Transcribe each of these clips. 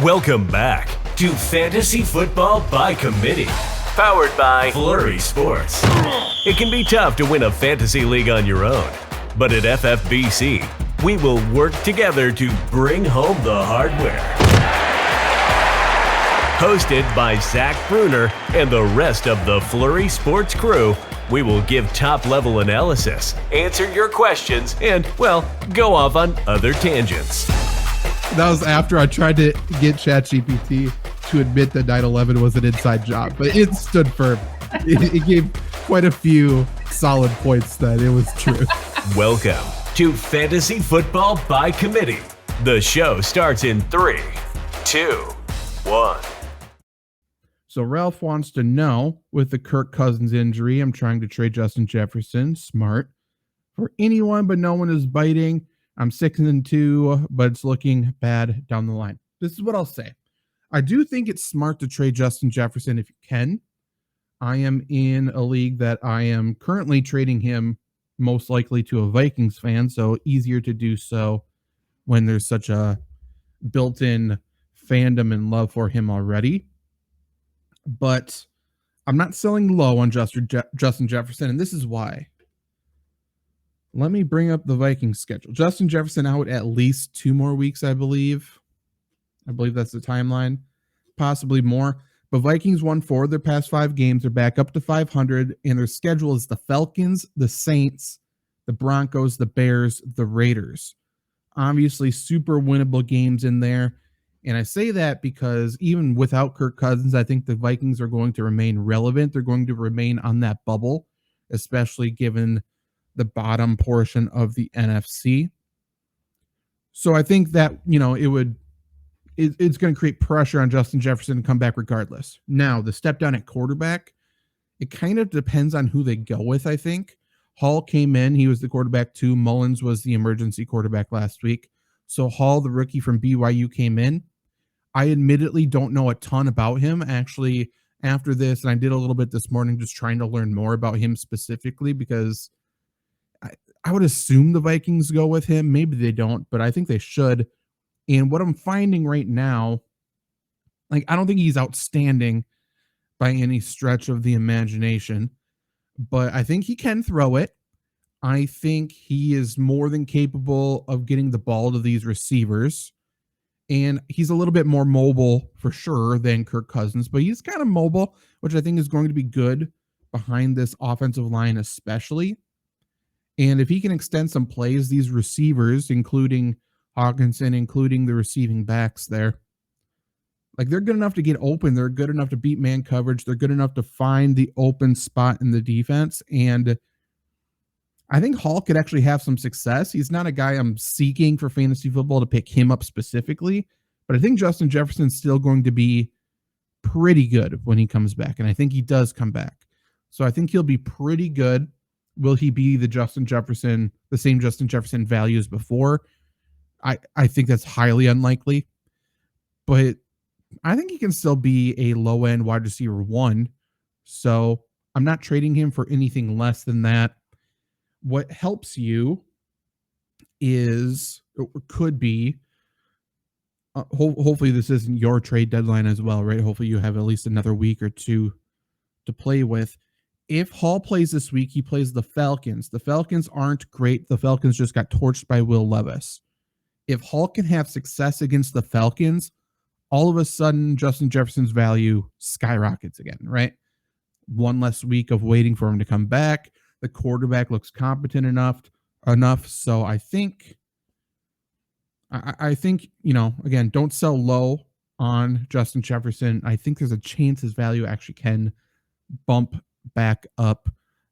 Welcome back to Fantasy Football by Committee, powered by Flurry Sports. It can be tough to win a fantasy league on your own, but at FFBC, we will work together to bring home the hardware. Hosted by Zach Brunner and the rest of the Flurry Sports crew, we will give top-level analysis, answer your questions, and, well, go off on other tangents. That was after I tried to get ChatGPT to admit that 9/11 was an inside job, but it stood firm. It gave quite a few solid points that it was true. Welcome to Fantasy Football by Committee. The show starts in 3, 2, 1. So Ralph wants to know, with the Kirk Cousins injury, I'm trying to trade Justin Jefferson. Smart. For anyone, but no one is biting. I'm 6-2, but it's looking bad down the line. This is what I'll say. I do think it's smart to trade Justin Jefferson if you can. I am in a league that I am currently trading him most likely to a Vikings fan, so easier to do so when there's such a built-in fandom and love for him already. But I'm not selling low on Justin Jefferson, and this is why. Let me bring up the Vikings schedule. Justin Jefferson out at least 2 more weeks, I believe. I believe that's the timeline. Possibly more. But Vikings won 4 of their past 5 games. They're back up to 500, and their schedule is the Falcons, the Saints, the Broncos, the Bears, the Raiders. Obviously, super winnable games in there. And I say that because even without Kirk Cousins, I think the Vikings are going to remain relevant. They're going to remain on that bubble, especially given the bottom portion of the NFC. So I think that, it's going to create pressure on Justin Jefferson to come back regardless. Now, the step down at quarterback, it kind of depends on who they go with, I think. Hall came in. He was the quarterback 2. Mullins was the emergency quarterback last week. So Hall, the rookie from BYU, came in. I admittedly don't know a ton about him. Actually, after this, and I did a little bit this morning just trying to learn more about him specifically because I would assume the Vikings go with him. Maybe they don't, but I think they should. And what I'm finding right now, I don't think he's outstanding by any stretch of the imagination, but I think he can throw it. I think he is more than capable of getting the ball to these receivers. And he's a little bit more mobile for sure than Kirk Cousins, but he's kind of mobile, which I think is going to be good behind this offensive line especially. And if he can extend some plays, these receivers, including Hawkinson, including the receiving backs there, they're good enough to get open. They're good enough to beat man coverage. They're good enough to find the open spot in the defense. And I think Hall could actually have some success. He's not a guy I'm seeking for fantasy football to pick him up specifically, but I think Justin Jefferson's still going to be pretty good when he comes back. And I think he does come back. So I think he'll be pretty good. Will he be the same Justin Jefferson value as before? I think that's highly unlikely, but I think he can still be a low-end wide receiver 1. So I'm not trading him for anything less than that. What helps you is, or could be, hopefully this isn't your trade deadline as well, right? Hopefully you have at least another week or 2 to play with. If Hall plays this week, he plays the Falcons. The Falcons aren't great. The Falcons just got torched by Will Levis. If Hall can have success against the Falcons, all of a sudden Justin Jefferson's value skyrockets again, right? 1 less week of waiting for him to come back. The quarterback looks competent enough. So I think, again, don't sell low on Justin Jefferson. I think there's a chance his value actually can bump back up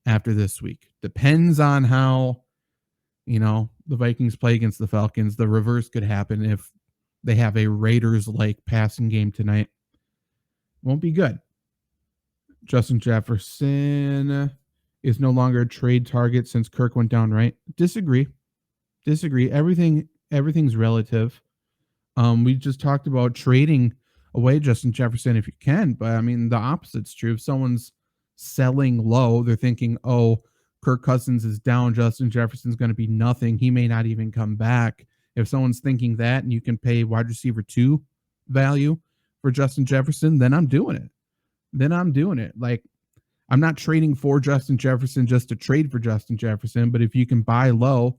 after this week. Depends on how, the Vikings play against the Falcons. The reverse could happen if they have a Raiders-like passing game tonight. Won't be good. Justin Jefferson is no longer a trade target since Kirk went down, right? Disagree. Everything's relative. We just talked about trading away Justin Jefferson if you can, but the opposite's true. If someone's selling low, they're thinking, oh, Kirk Cousins is down, Justin Jefferson's going to be nothing. He may not even come back. If someone's thinking that and you can pay wide receiver 2 value for Justin Jefferson, then I'm doing it. Like, I'm not trading for Justin Jefferson just to trade for Justin Jefferson, but if you can buy low,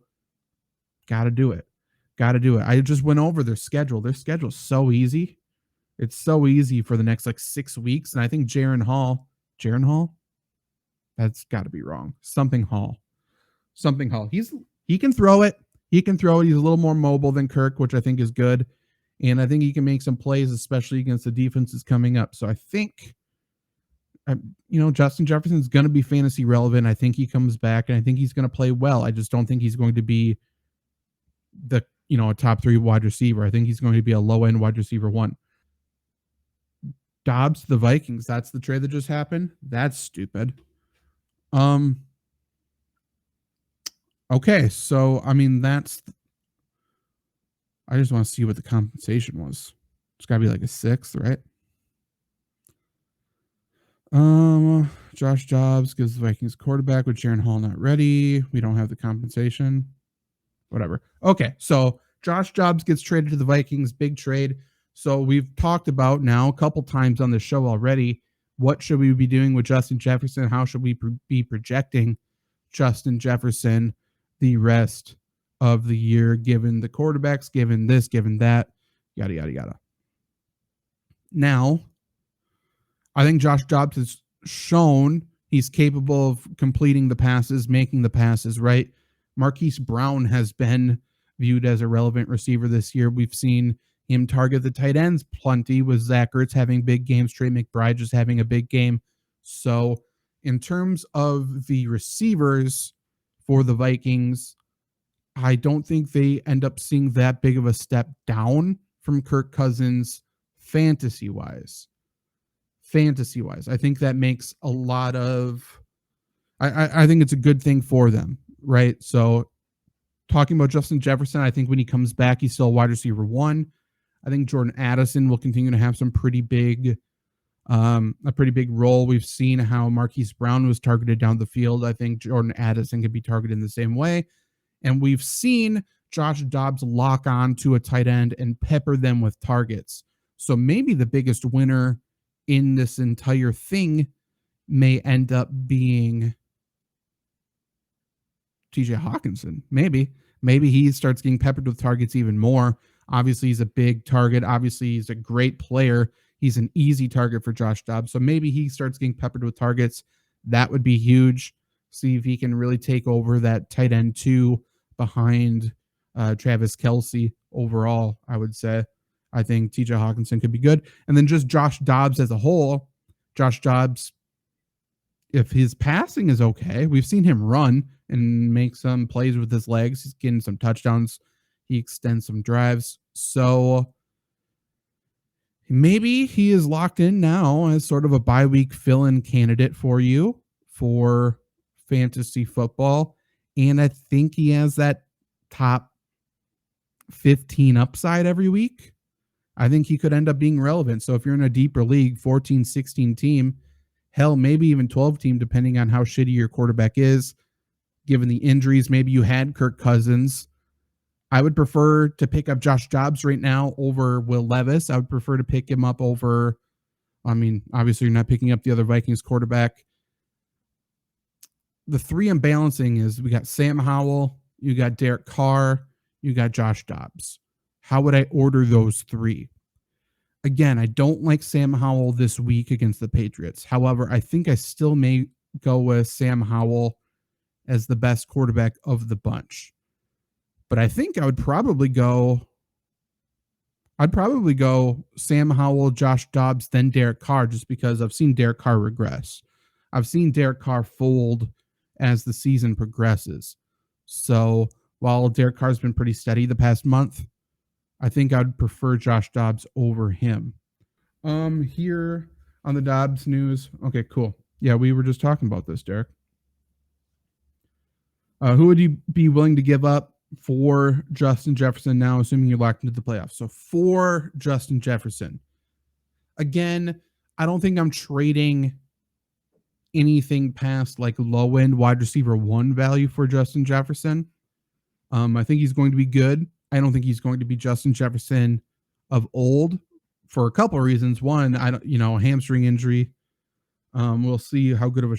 got to do it. I just went over their schedule. Their schedule is so easy. It's so easy for the next like 6 weeks. And I think Jaron Hall, that's got to be wrong. Something Hall. He can throw it. He's a little more mobile than Kirk, which I think is good. And I think he can make some plays, especially against the defenses coming up. So I think, Justin Jefferson is going to be fantasy relevant. I think he comes back, and I think he's going to play well. I just don't think he's going to be a top 3 wide receiver. I think he's going to be a low end wide receiver 1. Dobbs to the Vikings. That's the trade that just happened. That's stupid. Okay, so I just want to see what the compensation was. It's got to be like a 6th, right? Josh Dobbs gives the Vikings quarterback with Jaron Hall not ready. We don't have the compensation. Whatever. Okay, so Josh Dobbs gets traded to the Vikings. Big trade. So we've talked about now a couple times on the show already. What should we be doing with Justin Jefferson? How should we be projecting Justin Jefferson the rest of the year, given the quarterbacks, given this, given that, yada, yada, yada. Now, I think Josh Dobbs has shown he's capable of completing the passes, making the passes, right? Marquise Brown has been viewed as a relevant receiver this year. We've seen him target the tight ends plenty, with Zach Ertz having big games, Trey McBride just having a big game. So in terms of the receivers for the Vikings, I don't think they end up seeing that big of a step down from Kirk Cousins fantasy-wise. I think that makes a lot of... I think it's a good thing for them, right? So talking about Justin Jefferson, I think when he comes back, he's still a wide receiver 1. I think Jordan Addison will continue to have some pretty big role. We've seen how Marquise Brown was targeted down the field. I think Jordan Addison can be targeted in the same way. And we've seen Josh Dobbs lock on to a tight end and pepper them with targets. So maybe the biggest winner in this entire thing may end up being TJ Hawkinson. Maybe he starts getting peppered with targets even more. Obviously, he's a big target. Obviously, he's a great player. He's an easy target for Josh Dobbs. So maybe he starts getting peppered with targets. That would be huge. See if he can really take over that tight end 2 behind Travis Kelce overall, I would say. I think TJ Hawkinson could be good. And then just Josh Dobbs as a whole. Josh Dobbs, if his passing is okay, we've seen him run and make some plays with his legs. He's getting some touchdowns. He extends some drives. So maybe he is locked in now as sort of a bye-week fill-in candidate for you for fantasy football. And I think he has that top 15 upside every week. I think he could end up being relevant. So if you're in a deeper league, 14, 16 team, hell, maybe even 12 team, depending on how shitty your quarterback is, given the injuries, maybe you had Kirk Cousins. I would prefer to pick up Josh Dobbs right now over Will Levis. I would prefer to pick him up over, obviously you're not picking up the other Vikings quarterback. The 3 I'm balancing is we got Sam Howell, you got Derek Carr, you got Josh Dobbs. How would I order those 3? Again, I don't like Sam Howell this week against the Patriots. However, I think I still may go with Sam Howell as the best quarterback of the bunch. But I think I would probably go Sam Howell, Josh Dobbs, then Derek Carr, just because I've seen Derek Carr regress. I've seen Derek Carr fold as the season progresses. So while Derek Carr's been pretty steady the past month, I think I'd prefer Josh Dobbs over him. Here on the Dobbs news. Okay, cool. Yeah, we were just talking about this, Derek. Who would you be willing to give up for Justin Jefferson now, assuming you're locked into the playoffs? So for Justin Jefferson, again, I don't think I'm trading anything past like low end wide receiver 1 value for Justin Jefferson. I think he's going to be good. I don't think he's going to be Justin Jefferson of old, for a couple of reasons. One, I don't, hamstring injury. We'll see how good of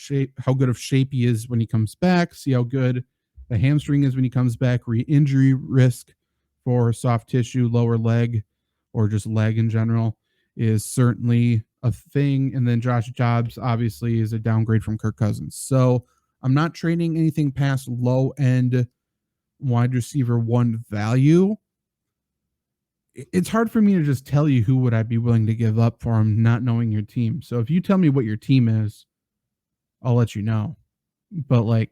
shape he is when he comes back. See how good the hamstring is when he comes back. Re-injury risk for soft tissue, lower leg, or just leg in general is certainly a thing. And then Josh Dobbs obviously is a downgrade from Kirk Cousins. So I'm not trading anything past low end wide receiver one value. It's hard for me to just tell you who would I be willing to give up for him, not knowing your team. So if you tell me what your team is, I'll let you know. But I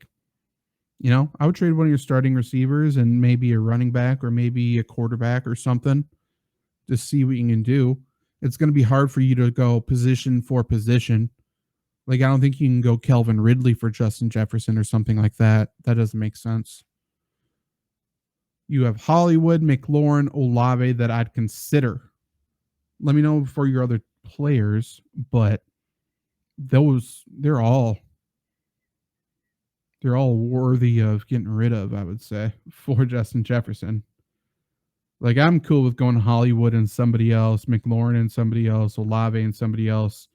would trade one of your starting receivers and maybe a running back or maybe a quarterback or something to see what you can do. It's going to be hard for you to go position for position. I don't think you can go Calvin Ridley for Justin Jefferson or something like that. That doesn't make sense. You have Hollywood, McLaurin, Olave that I'd consider. Let me know for your other players, but they're all worthy of getting rid of, I would say, for Justin Jefferson. I'm cool with going Hollywood and somebody else, McLaurin and somebody else, Olave and somebody else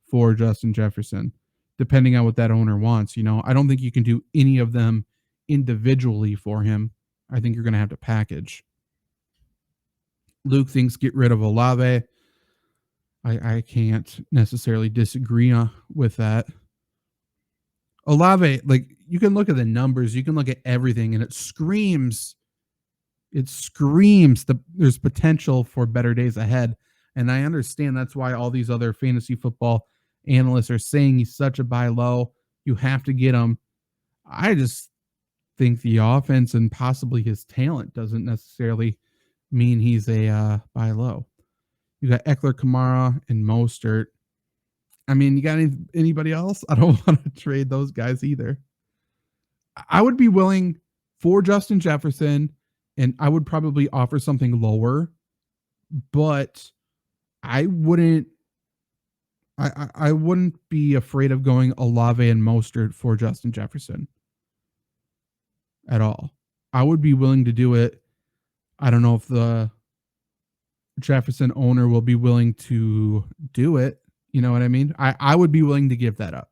for Justin Jefferson, depending on what that owner wants. I don't think you can do any of them individually for him. I think you're going to have to package. Luke thinks get rid of Olave. I can't necessarily disagree with that. Olave, you can look at the numbers, you can look at everything, and it screams there's potential for better days ahead. And I understand that's why all these other fantasy football analysts are saying he's such a buy low. You have to get him. I just think the offense and possibly his talent doesn't necessarily mean he's a buy low. You got Eckler, Kamara, and Mostert. You got anybody else? I don't want to trade those guys either. I would be willing for Justin Jefferson, and I would probably offer something lower, but I wouldn't be afraid of going Olave and Mostert for Justin Jefferson at all. I would be willing to do it. I don't know if the Jefferson owner will be willing to do it. You know what I mean? I would be willing to give that up.